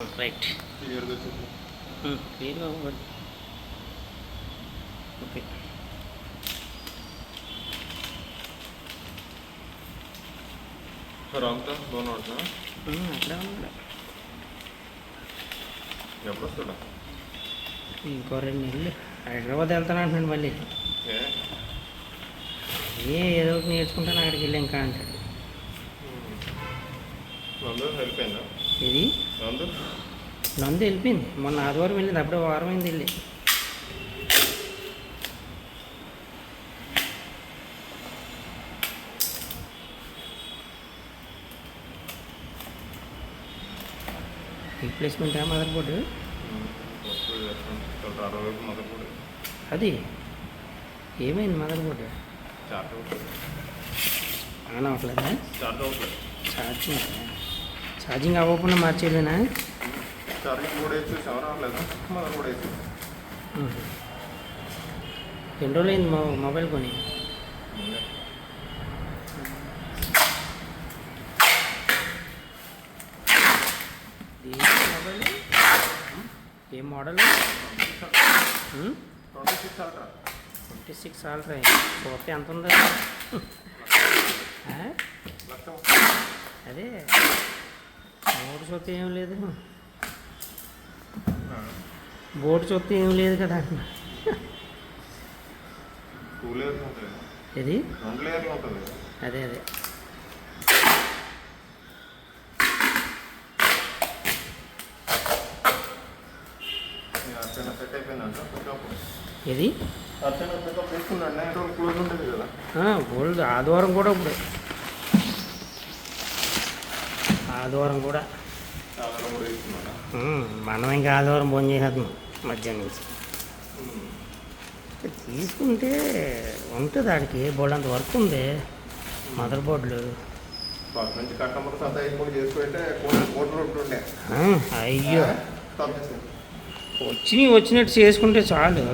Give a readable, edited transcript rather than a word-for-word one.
Right క్లియర్గా చెప్పు. క్లియర్గా ఓకే. రామ్తా బాగున్నా ఉంటున్నా. అక్కడ ఉన్నాడు. ఎప్పుడు వస్తాడా? ఇంకో 2 నెలలు హైదరాబాద్ వెళ్తాను అంటున్నాడు. మళ్ళీ ఏదో ఒకటి నేర్చుకుంటాను అక్కడికి వెళ్ళి ఇంకా అంటాడు. నందు వెళ్ళిపోయిందా? ఇది నందు వెళ్ళిపోయింది. మొన్న ఆదివారం వెళ్ళింది. అప్పుడే వారం అయింది వెళ్ళి. రీప్లేస్మెంట్ మదర్ బోర్డు అది ఏమైంది? మదర్ బోర్డు ఆన్ అవ్వట్లేదా? ఛార్జింగ్ అవ్వకుండా మార్చేదేనా? ఛార్జింగ్ కూడా వేసి రావట్లేదు. మదర్ కూడా వేసి ఎన్ని రోజులు అయింది మొబైల్ కొని? మొబైల్ ఏ మోడల్? 26 అల్ట్రా. చూస్తే ఎంత ఉందా? అదే బోర్డు చూస్తే ఏం లేదు. బోర్డు చూస్తే ఏం లేదు కదా. ఇది అదే అదే ఇది గోల్డ్ ఆదివారం కూడా. ఇప్పుడు ఆదివారం కూడా మనం ఇంకా ఆదివారం ఫోన్ చేసేద్దాం మధ్యాహ్నం నుంచి. తీసుకుంటే ఉంటుంది ఆడికి బోర్డు అంత వర్క్ ఉంది. మదర్ బోర్డులు అయ్యో వచ్చినట్టు చేసుకుంటే చాలు.